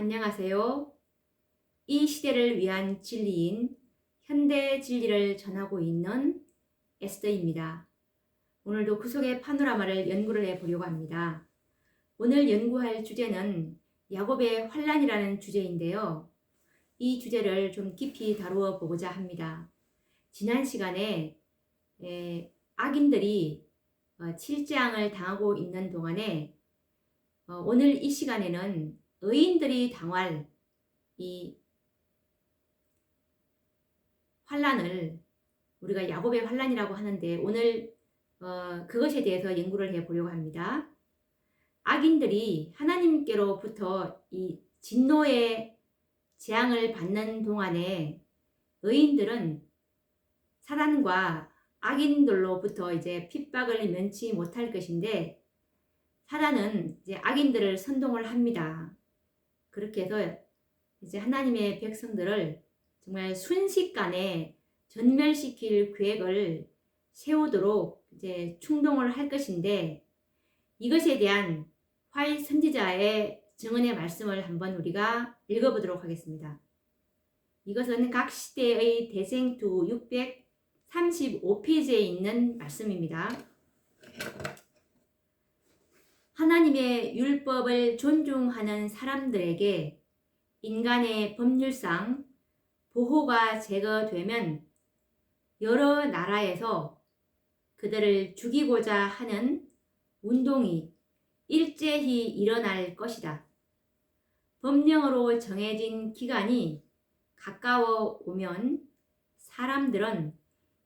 안녕하세요. 이 시대를 위한 진리인 현대 진리를 전하고 있는 에스더입니다. 오늘도 그 속의 파노라마를 연구를 해보려고 합니다. 오늘 연구할 주제는 야곱의 환란이라는 주제인데요. 이 주제를 좀 깊이 다루어 보고자 합니다. 지난 시간에 악인들이 칠재앙을 당하고 있는 동안에 오늘 이 시간에는 의인들이 당할 이 환란을 우리가 야곱의 환란이라고 하는데 오늘 그것에 대해서 연구를 해보려고 합니다. 악인들이 하나님께로부터 이 진노의 재앙을 받는 동안에 의인들은 사단과 악인들로부터 이제 핍박을 면치 못할 것인데 사단은 이제 악인들을 선동을 합니다. 그렇게 해서 이제 하나님의 백성들을 정말 순식간에 전멸시킬 계획을 세우도록 이제 충동을 할 것인데 이것에 대한 화이 선지자의 증언의 말씀을 한번 우리가 읽어보도록 하겠습니다. 이것은 각 시대의 대생투 635페이지에 있는 말씀입니다. 하나님의 율법을 존중하는 사람들에게 인간의 법률상 보호가 제거되면 여러 나라에서 그들을 죽이고자 하는 운동이 일제히 일어날 것이다. 법령으로 정해진 기간이 가까워 오면 사람들은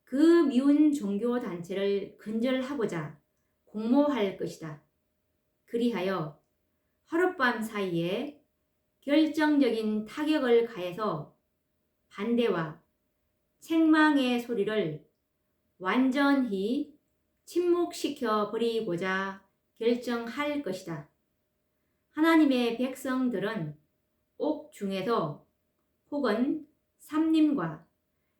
그 미운 종교단체를 근절하고자 공모할 것이다. 그리하여 하룻밤 사이에 결정적인 타격을 가해서 반대와 책망의 소리를 완전히 침묵시켜 버리고자 결정할 것이다. 하나님의 백성들은 옥중에서 혹은 삼림과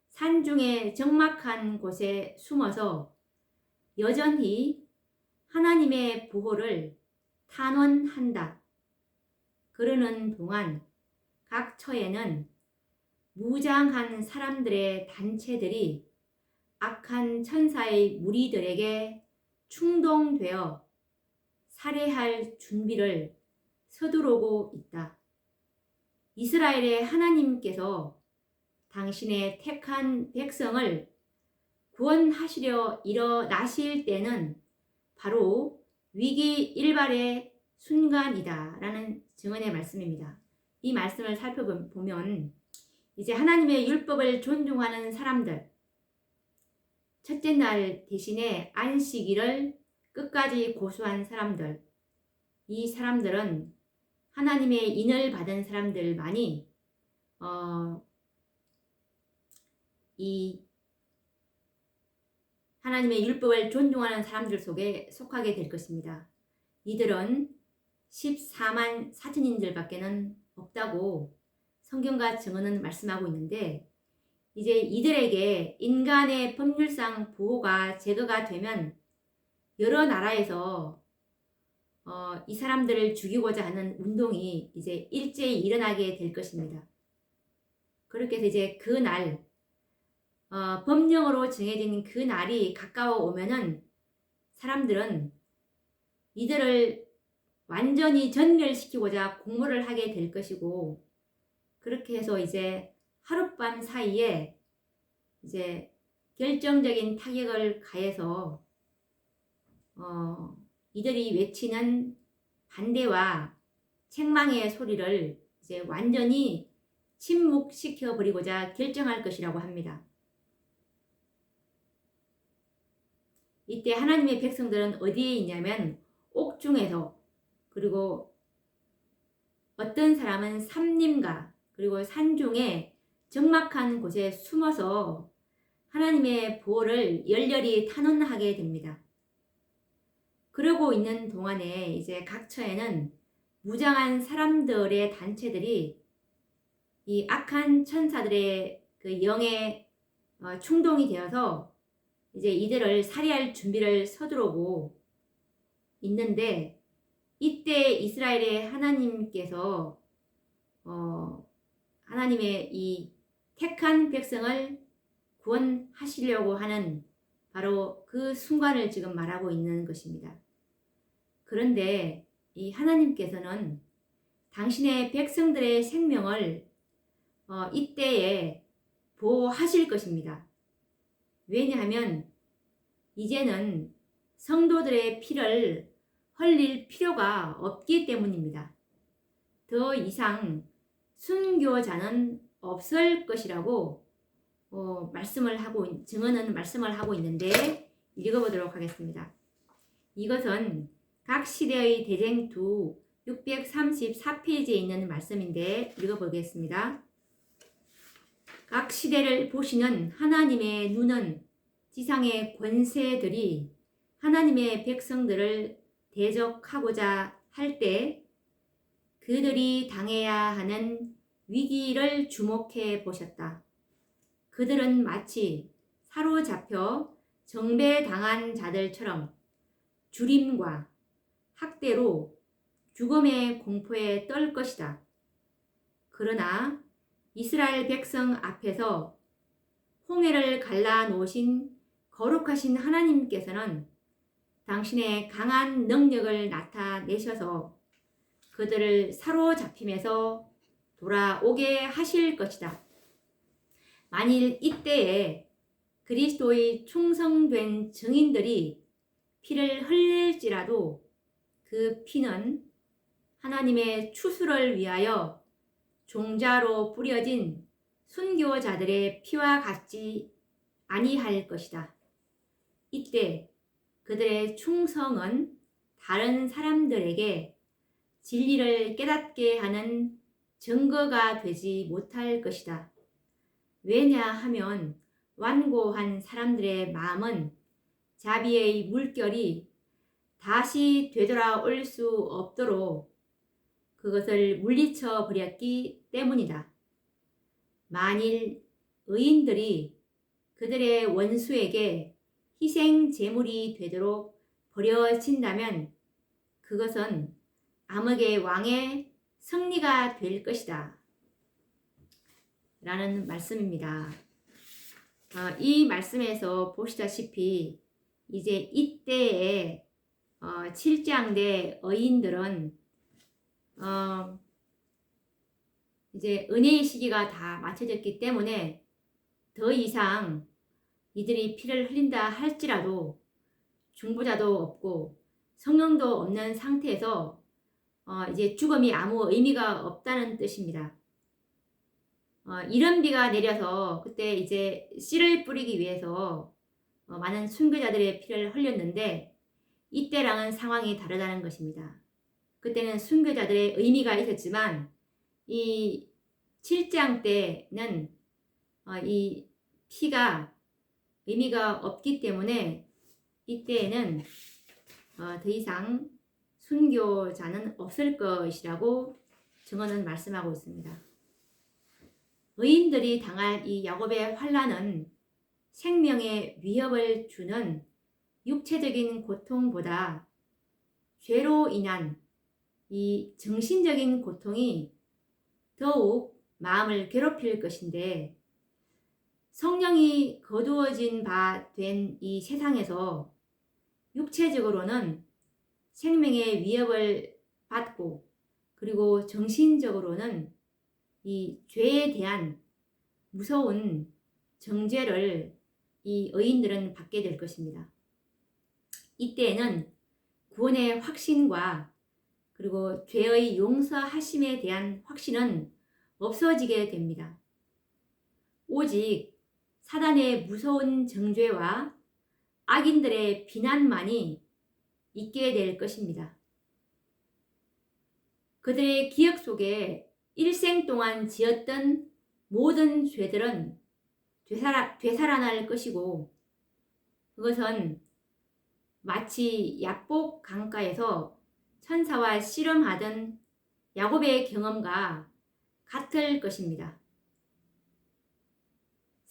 산중의 적막한 곳에 숨어서 여전히 하나님의 보호를 탄원한다. 그러는 동안 각 처에는 무장한 사람들의 단체들이 악한 천사의 무리들에게 충동되어 살해할 준비를 서두르고 있다. 이스라엘의 하나님께서 당신의 택한 백성을 구원하시려 일어나실 때는 바로 위기 일발의 순간이다 라는 증언의 말씀입니다. 이 말씀을 살펴보면 이제 하나님의 율법을 존중하는 사람들, 첫째 날 대신에 안식일을 끝까지 고수한 사람들, 이 사람들은 하나님의 인을 받은 사람들만이 이 하나님의 율법을 존중하는 사람들 속에 속하게 될 것입니다. 이들은 14만 4천인들밖에는 없다고 성경과 증언은 말씀하고 있는데 이제 이들에게 인간의 법률상 보호가 제거가 되면 여러 나라에서 이 사람들을 죽이고자 하는 운동이 이제 일제히 일어나게 될 것입니다. 그렇게 해서 이제 그 날, 법령으로 정해진 그 날이 가까워 오면은 사람들은 이들을 완전히 전멸시키고자 공모를 하게 될 것이고 그렇게 해서 이제 하룻밤 사이에 이제 결정적인 타격을 가해서 이들이 외치는 반대와 책망의 소리를 이제 완전히 침묵시켜 버리고자 결정할 것이라고 합니다. 이때 하나님의 백성들은 어디에 있냐면 옥중에서 그리고 어떤 사람은 삼림가 그리고 산중에 적막한 곳에 숨어서 하나님의 보호를 열렬히 탄원하게 됩니다. 그러고 있는 동안에 이제 각 처에는 무장한 사람들의 단체들이 이 악한 천사들의 그 영에 충동이 되어서 이제 이들을 살해할 준비를 서두르고 있는데 이때 이스라엘의 하나님께서 하나님의 이 택한 백성을 구원하시려고 하는 바로 그 순간을 지금 말하고 있는 것입니다. 그런데 이 하나님께서는 당신의 백성들의 생명을 이때에 보호하실 것입니다. 왜냐하면 이제는 성도들의 피를 흘릴 필요가 없기 때문입니다. 더 이상 순교자는 없을 것이라고 증언은 말씀을 하고 있는데 읽어보도록 하겠습니다. 이것은 각 시대의 대쟁투 634페이지에 있는 말씀인데 읽어보겠습니다. 각 시대를 보시는 하나님의 눈은 지상의 권세들이 하나님의 백성들을 대적하고자 할 때 그들이 당해야 하는 위기를 주목해 보셨다. 그들은 마치 사로잡혀 정배당한 자들처럼 죽임과 학대로 죽음의 공포에 떨 것이다. 그러나 이스라엘 백성 앞에서 홍해를 갈라 놓으신 거룩하신 하나님께서는 당신의 강한 능력을 나타내셔서 그들을 사로잡힘에서 돌아오게 하실 것이다. 만일 이때에 그리스도의 충성된 증인들이 피를 흘릴지라도 그 피는 하나님의 추수를 위하여 종자로 뿌려진 순교자들의 피와 같지 아니할 것이다. 이때 그들의 충성은 다른 사람들에게 진리를 깨닫게 하는 증거가 되지 못할 것이다. 왜냐하면 완고한 사람들의 마음은 자비의 물결이 다시 되돌아올 수 없도록 그것을 물리쳐 버렸기 때문이다. 만일 의인들이 그들의 원수에게 희생 제물이 되도록 버려진다면 그것은 암흑의 왕의 승리가 될 것이다. 라는 말씀입니다. 이 말씀에서 보시다시피 이제 이때에 7장대 의인들은 이제 은혜의 시기가 다 맞춰졌기 때문에 더 이상 이들이 피를 흘린다 할지라도 중보자도 없고 성령도 없는 상태에서 이제 죽음이 아무 의미가 없다는 뜻입니다. 이른 비가 내려서 그때 이제 씨를 뿌리기 위해서 많은 순교자들의 피를 흘렸는데 이때랑은 상황이 다르다는 것입니다. 그때는 순교자들의 의미가 있었지만 이 7장 때는 이 피가 의미가 없기 때문에 이때에는 더 이상 순교자는 없을 것이라고 증언은 말씀하고 있습니다. 의인들이 당할 이 야곱의 환난은 생명에 위협을 주는 육체적인 고통보다 죄로 인한 이 정신적인 고통이 더욱 마음을 괴롭힐 것인데 성령이 거두어진 바 된 이 세상에서 육체적으로는 생명의 위협을 받고 그리고 정신적으로는 이 죄에 대한 무서운 정죄를 이 의인들은 받게 될 것입니다. 이때에는 구원의 확신과 그리고 죄의 용서하심에 대한 확신은 없어지게 됩니다. 오직 사단의 무서운 정죄와 악인들의 비난만이 있게 될 것입니다. 그들의 기억 속에 일생 동안 지었던 모든 죄들은 되살아날 것이고 그것은 마치 야복 강가에서 천사와 씨름하던 야곱의 경험과 같을 것입니다.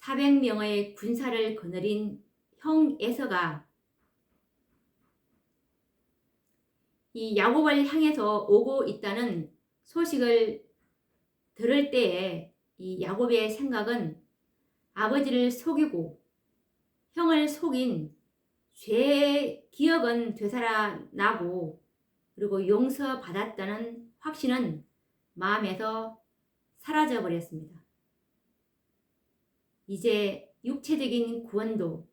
400명의 군사를 거느린 형 에서가 이 야곱을 향해서 오고 있다는 소식을 들을 때에 이 야곱의 생각은 아버지를 속이고 형을 속인 죄의 기억은 되살아나고 그리고 용서받았다는 확신은 마음에서 사라져 버렸습니다. 이제 육체적인 구원도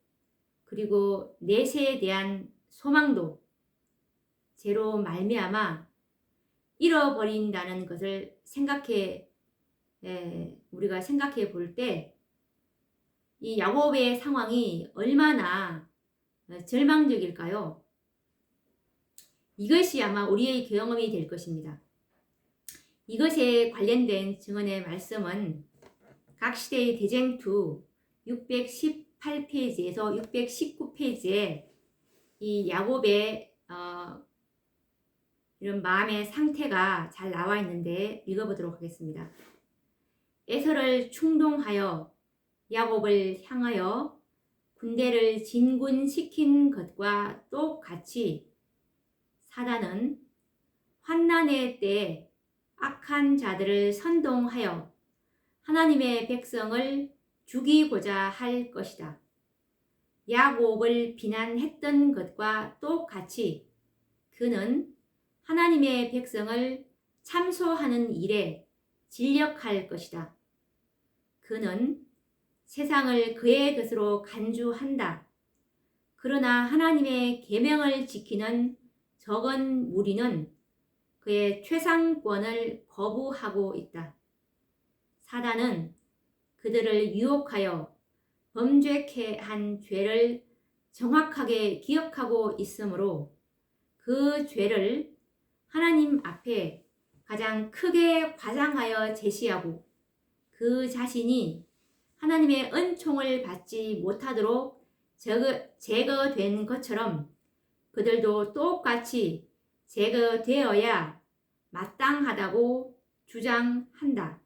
그리고 내세에 대한 소망도 죄로 말미암아 잃어버린다는 것을 우리가 생각해 볼 때 이 야곱의 상황이 얼마나 절망적일까요? 이것이 아마 우리의 경험이 될 것입니다. 이것에 관련된 증언의 말씀은 각 시대의 대쟁투 618페이지에서 619페이지에 이 야곱의 이런 마음의 상태가 잘 나와 있는데 읽어보도록 하겠습니다. 에서를 충동하여 야곱을 향하여 군대를 진군시킨 것과 똑같이 사단은 환난의 때에 악한 자들을 선동하여 하나님의 백성을 죽이고자 할 것이다. 야곱을 비난했던 것과 똑같이 그는 하나님의 백성을 참소하는 일에 진력할 것이다. 그는 세상을 그의 것으로 간주한다. 그러나 하나님의 계명을 지키는 적은 무리는 그의 최상권을 거부하고 있다. 사단은 그들을 유혹하여 범죄케 한 죄를 정확하게 기억하고 있으므로 그 죄를 하나님 앞에 가장 크게 과장하여 제시하고 그 자신이 하나님의 은총을 받지 못하도록 제거된 것처럼 그들도 똑같이 제거되어야 마땅하다고 주장한다.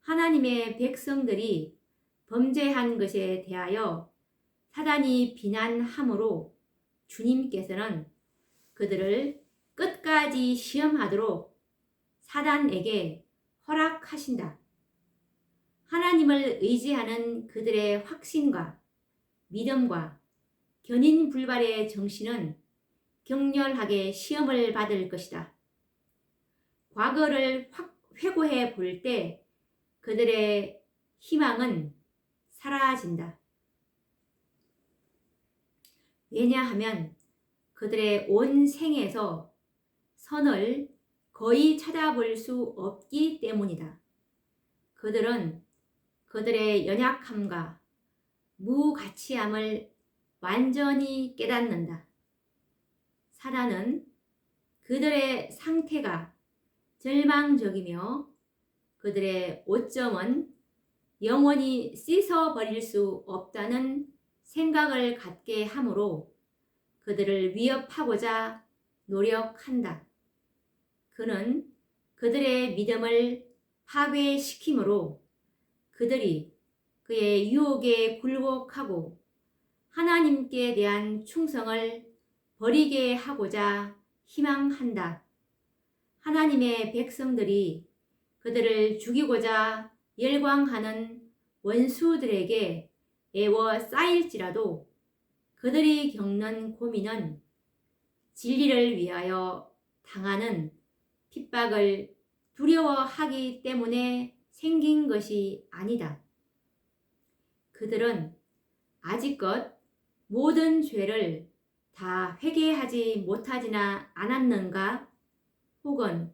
하나님의 백성들이 범죄한 것에 대하여 사단이 비난함으로 주님께서는 그들을 끝까지 시험하도록 사단에게 허락하신다. 하나님을 의지하는 그들의 확신과 믿음과 견인불발의 정신은 격렬하게 시험을 받을 것이다. 과거를 회고해 볼 때 그들의 희망은 사라진다. 왜냐하면 그들의 온 생에서 선을 거의 찾아볼 수 없기 때문이다. 그들은 그들의 연약함과 무가치함을 완전히 깨닫는다. 사단은 그들의 상태가 절망적이며 그들의 오점은 영원히 씻어버릴 수 없다는 생각을 갖게 하므로 그들을 위협하고자 노력한다. 그는 그들의 믿음을 파괴시키므로 그들이 그의 유혹에 굴복하고 하나님께 대한 충성을 버리게 하고자 희망한다. 하나님의 백성들이 그들을 죽이고자 열광하는 원수들에게 애워싸일지라도 그들이 겪는 고민은 진리를 위하여 당하는 핍박을 두려워하기 때문에 생긴 것이 아니다. 그들은 아직껏 모든 죄를 다 회개하지 못하지나 않았는가? 혹은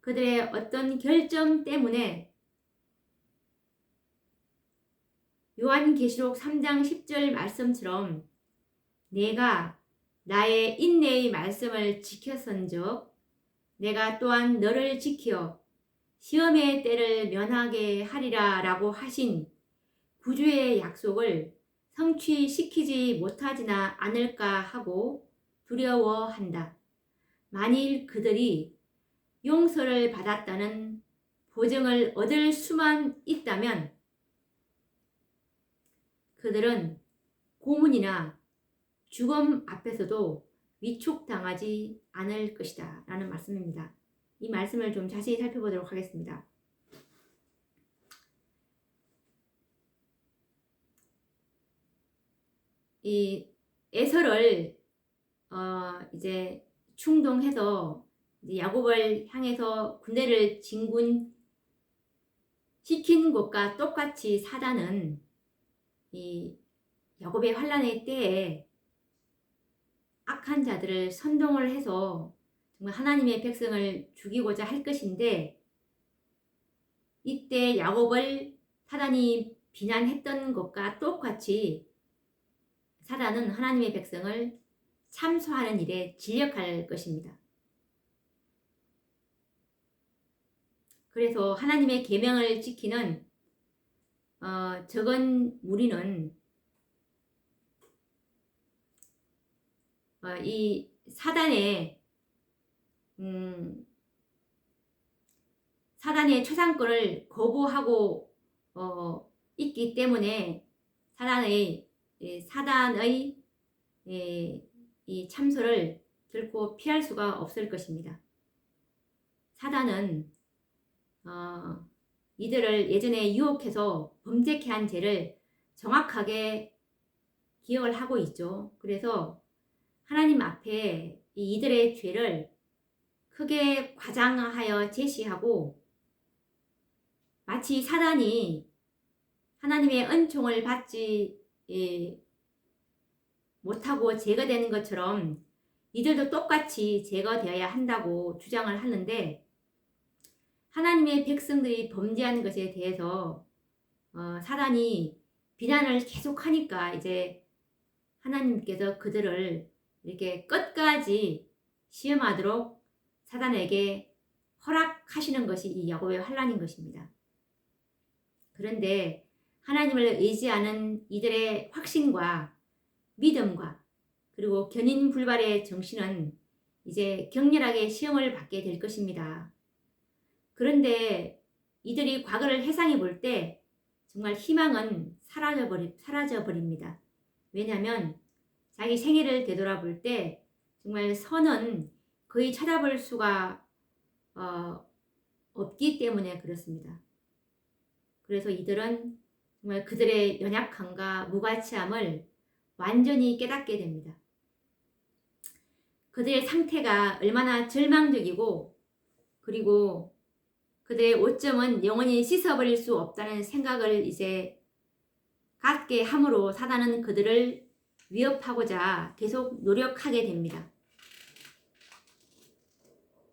그들의 어떤 결정 때문에 요한계시록 3장 10절 말씀처럼 내가 나의 인내의 말씀을 지켰은즉 내가 또한 너를 지켜 시험의 때를 면하게 하리라 라고 하신 구주의 약속을 성취시키지 못하지나 않을까 하고 두려워한다. 만일 그들이 용서를 받았다는 보증을 얻을 수만 있다면 그들은 고문이나 죽음 앞에서도 위축당하지 않을 것이다 라는 말씀입니다. 이 말씀을 좀 자세히 살펴보도록 하겠습니다. 이 에서를 이제 충동해서 이제 야곱을 향해서 군대를 진군시킨 것과 똑같이 사단은 이 야곱의 환란의 때에 악한 자들을 선동을 해서 정말 하나님의 백성을 죽이고자 할 것인데, 이때 야곱을 사단이 비난했던 것과 똑같이 사단은 하나님의 백성을 참소하는 일에 진력할 것입니다. 그래서 하나님의 계명을 지키는 적은 무리는 이 사단의 초상권을 거부하고 있기 때문에 사단의 이 참소를 결코 피할 수가 없을 것입니다. 사단은 이들을 예전에 유혹해서 범죄케 한 죄를 정확하게 기억을 하고 있죠. 그래서 하나님 앞에 이들의 죄를 크게 과장하여 제시하고, 마치 사단이 하나님의 은총을 받지 못하고 제거되는 것처럼 이들도 똑같이 제거되어야 한다고 주장을 하는데, 하나님의 백성들이 범죄하는 것에 대해서 사단이 비난을 계속하니까 이제 하나님께서 그들을 이렇게 끝까지 시험하도록 사단에게 허락하시는 것이 이 야곱의 환란인 것입니다. 그런데 하나님을 의지하는 이들의 확신과 믿음과 그리고 견인불발의 정신은 이제 격렬하게 시험을 받게 될 것입니다. 그런데 이들이 과거를 회상해 볼 때 정말 희망은 사라져 버립니다. 왜냐하면 자기 생애를 되돌아볼 때 정말 선은 거의 찾아볼 수가 없기 때문에 그렇습니다. 그래서 이들은 정말 그들의 연약함과 무가치함을 완전히 깨닫게 됩니다. 그들의 상태가 얼마나 절망적이고, 그리고 그들의 오점은 영원히 씻어버릴 수 없다는 생각을 이제 갖게 함으로 사단은 그들을 위협하고자 계속 노력하게 됩니다.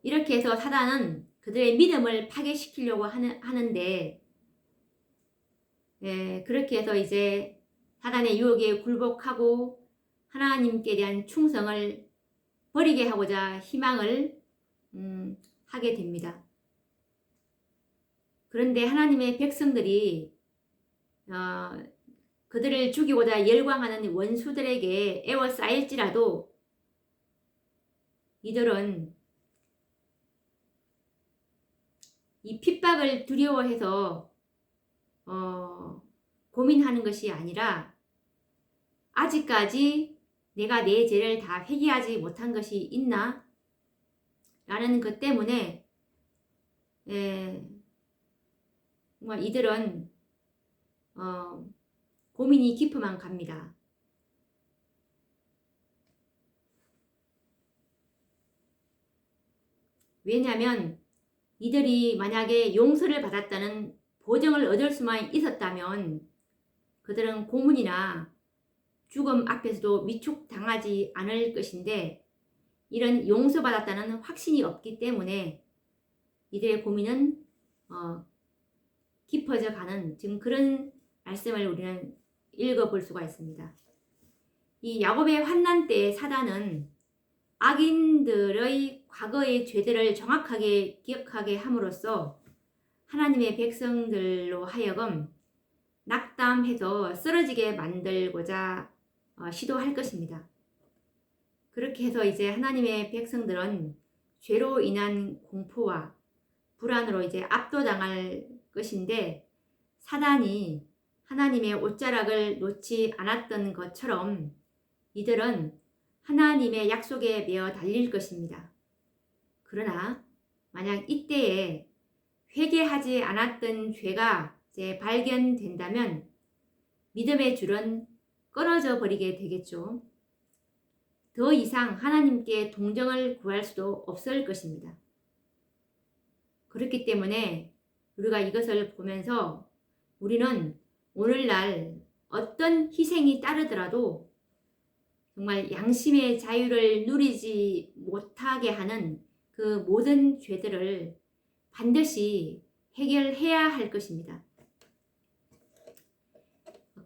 이렇게 해서 사단은 그들의 믿음을 파괴시키려고 하는데, 그렇게 해서 이제 사단의 유혹에 굴복하고 하나님께 대한 충성을 버리게 하고자 희망을 하게 됩니다. 그런데 하나님의 백성들이 그들을 죽이고자 열광하는 원수들에게 에워싸일지라도 이들은 이 핍박을 두려워해서 고민하는 것이 아니라, 아직까지 내가 내 죄를 다 회개하지 못한 것이 있나? 라는 것 때문에 정말 이들은 고민이 깊어만 갑니다. 왜냐하면 이들이 만약에 용서를 받았다는 보증을 얻을 수만 있었다면 그들은 고문이나 죽음 앞에서도 위축당하지 않을 것인데, 이런 용서받았다는 확신이 없기 때문에 이들의 고민은 깊어져 가는 지금 그런 말씀을 우리는 읽어볼 수가 있습니다. 이 야곱의 환난 때의 사단은 악인들의 과거의 죄들을 정확하게 기억하게 함으로써 하나님의 백성들로 하여금 낙담해서 쓰러지게 만들고자 시도할 것입니다. 그렇게 해서 이제 하나님의 백성들은 죄로 인한 공포와 불안으로 이제 압도당할 것인데, 사단이 하나님의 옷자락을 놓지 않았던 것처럼 이들은 하나님의 약속에 매어 달릴 것입니다. 그러나 만약 이때에 회개하지 않았던 죄가 이제 발견된다면 믿음의 줄은 끊어져 버리게 되겠죠. 더 이상 하나님께 동정을 구할 수도 없을 것입니다. 그렇기 때문에 우리가 이것을 보면서 우리는 오늘날 어떤 희생이 따르더라도 정말 양심의 자유를 누리지 못하게 하는 그 모든 죄들을 반드시 해결해야 할 것입니다.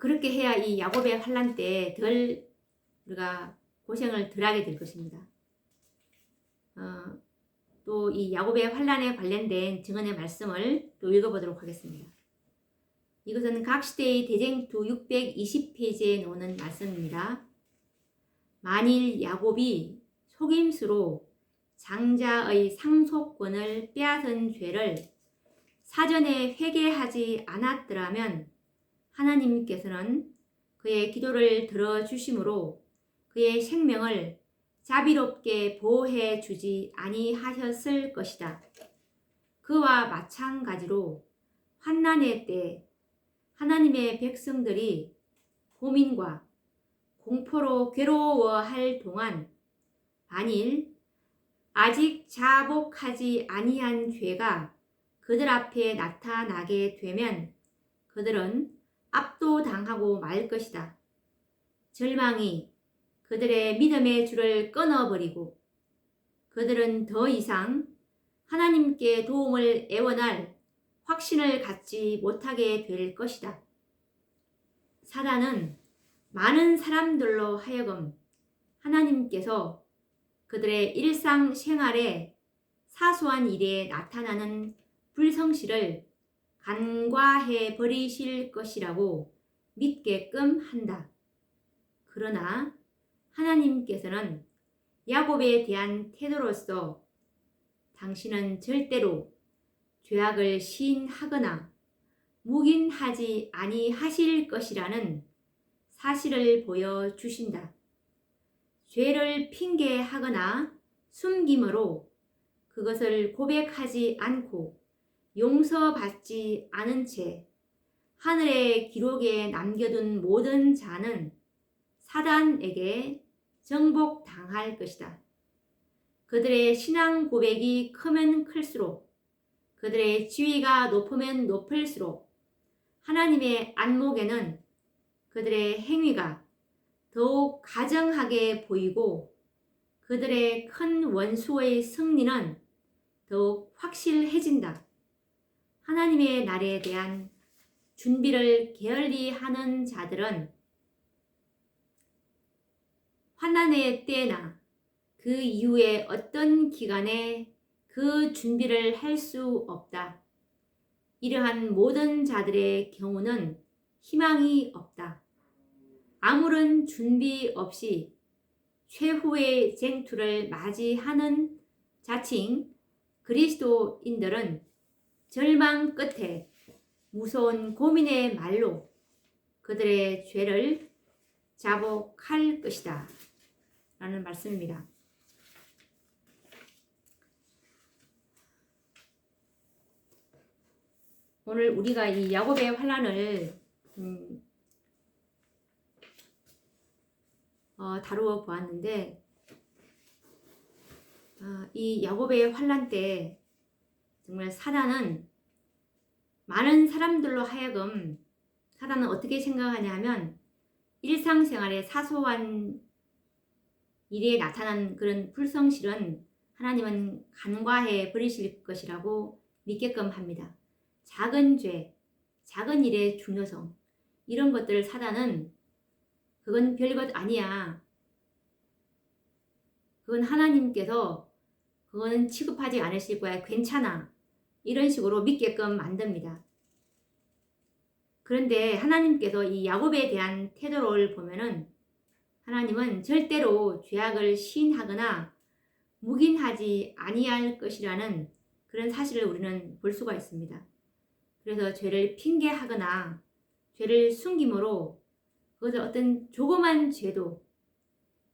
그렇게 해야 이 야곱의 환난 때 덜 우리가 고생을 덜 하게 될 것입니다. 또 이 야곱의 환난에 관련된 증언의 말씀을 또 읽어보도록 하겠습니다. 이것은 각시대의 대쟁투 620페이지에 나오는 말씀입니다. 만일 야곱이 속임수로 장자의 상속권을 빼앗은 죄를 사전에 회개하지 않았더라면 하나님께서는 그의 기도를 들어주심으로 그의 생명을 자비롭게 보호해 주지 아니하셨을 것이다. 그와 마찬가지로 환난의 때 하나님의 백성들이 고민과 공포로 괴로워할 동안 만일 아직 자복하지 아니한 죄가 그들 앞에 나타나게 되면 그들은 압도당하고 말 것이다. 절망이 그들의 믿음의 줄을 끊어버리고 그들은 더 이상 하나님께 도움을 애원할 확신을 갖지 못하게 될 것이다. 사단은 많은 사람들로 하여금 하나님께서 그들의 일상생활에 사소한 일에 나타나는 불성실을 간과해 버리실 것이라고 믿게끔 한다. 그러나 하나님께서는 야곱에 대한 태도로서 당신은 절대로 죄악을 시인하거나 묵인하지 아니하실 것이라는 사실을 보여주신다. 죄를 핑계하거나 숨김으로 그것을 고백하지 않고 용서받지 않은 채 하늘의 기록에 남겨둔 모든 자는 사단에게 정복당할 것이다. 그들의 신앙 고백이 크면 클수록 그들의 지위가 높으면 높을수록 하나님의 안목에는 그들의 행위가 더욱 가증하게 보이고 그들의 큰 원수의 승리는 더욱 확실해진다. 하나님의 날에 대한 준비를 게을리하는 자들은 환난의 때나 그 이후에 어떤 기간에 그 준비를 할 수 없다. 이러한 모든 자들의 경우는 희망이 없다. 아무런 준비 없이 최후의 쟁투를 맞이하는 자칭 그리스도인들은 절망 끝에 무서운 고민의 말로 그들의 죄를 자복할 것이다. 라는 말씀입니다. 오늘 우리가 이 야곱의 환난을 다루어 보았는데 이 야곱의 환난 때 정말 사단은 많은 사람들로 하여금 사단은 어떻게 생각하냐면 일상생활의 사소한 일에 나타난 그런 불성실은 하나님은 간과해 버리실 것이라고 믿게끔 합니다. 작은 죄, 작은 일의 중요성 이런 것들을 사단은 그건 별것 아니야. 그건 하나님께서 그거는 취급하지 않으실 거야. 괜찮아. 이런 식으로 믿게끔 만듭니다. 그런데 하나님께서 이 야곱에 대한 태도를 보면은 하나님은 절대로 죄악을 시인하거나 묵인하지 아니할 것이라는 그런 사실을 우리는 볼 수가 있습니다. 그래서 죄를 핑계하거나 죄를 숨김으로 그것을 어떤 조그만 죄도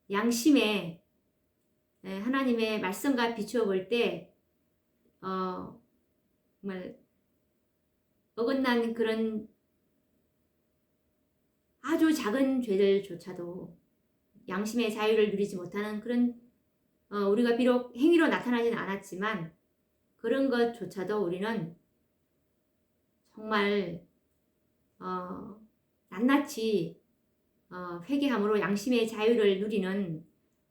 양심에 하나님의 말씀과 비추어 볼 때 정말 어긋난 그런 아주 작은 죄들조차도 양심의 자유를 누리지 못하는 그런 우리가 비록 행위로 나타나지는 않았지만 그런 것조차도 우리는 정말 낱낱이 회개함으로 양심의 자유를 누리는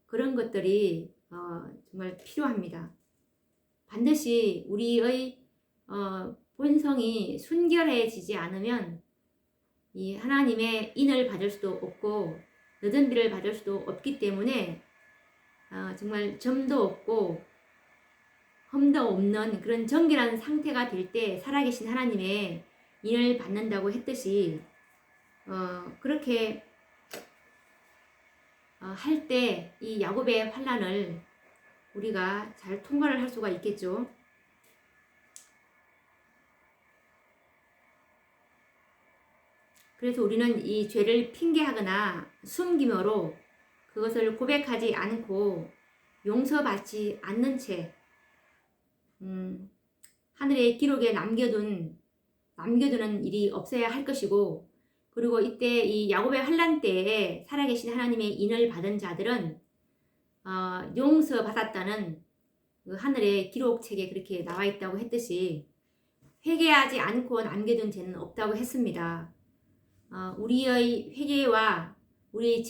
그런 것들이 정말 필요합니다. 반드시 우리의 본성이 순결해지지 않으면 이 하나님의 인을 받을 수도 없고 늦은 비를 받을 수도 없기 때문에 정말 점도 없고 흠도 없는 그런 정결한 상태가 될 때 살아계신 하나님의 인을 받는다고 했듯이 그렇게 할 때 이 야곱의 환난을 우리가 잘 통과를 할 수가 있겠죠. 그래서 우리는 이 죄를 핑계하거나 숨김으로 그것을 고백하지 않고 용서받지 않는 채 하늘의 기록에 남겨두는 일이 없어야 할 것이고, 그리고 이때 이 야곱의 환난 때에 살아계신 하나님의 인을 받은 자들은 용서받았다는 그 하늘의 기록책에 그렇게 나와 있다고 했듯이 회개하지 않고 남겨둔 죄는 없다고 했습니다. 우리의 회개와 우리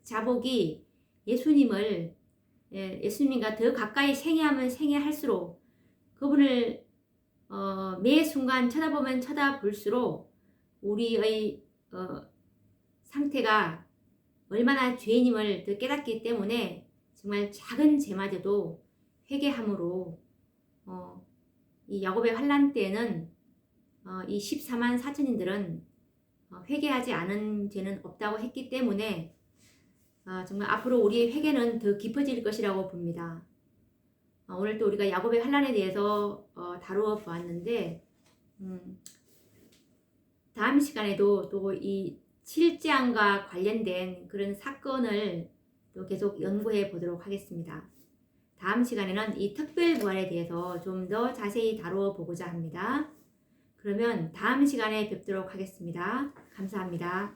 자복이 예수님과 더 가까이 생애하면 생애할수록 그분을 매 순간 쳐다보면 쳐다볼수록 우리의 상태가 얼마나 죄인임을 더 깨닫기 때문에 정말 작은 죄마저도 회개함으로 이 야곱의 환난 때에는 이 14만 4천인들은 회개하지 않은 죄는 없다고 했기 때문에 정말 앞으로 우리의 회개는 더 깊어질 것이라고 봅니다. 오늘 또 우리가 야곱의 환난에 대해서 다루어 보았는데 다음 시간에도 또 이 7장과 관련된 그런 사건을 또 계속 연구해 보도록 하겠습니다. 다음 시간에는 이 특별부활에 대해서 좀 더 자세히 다루어 보고자 합니다. 그러면 다음 시간에 뵙도록 하겠습니다. 감사합니다.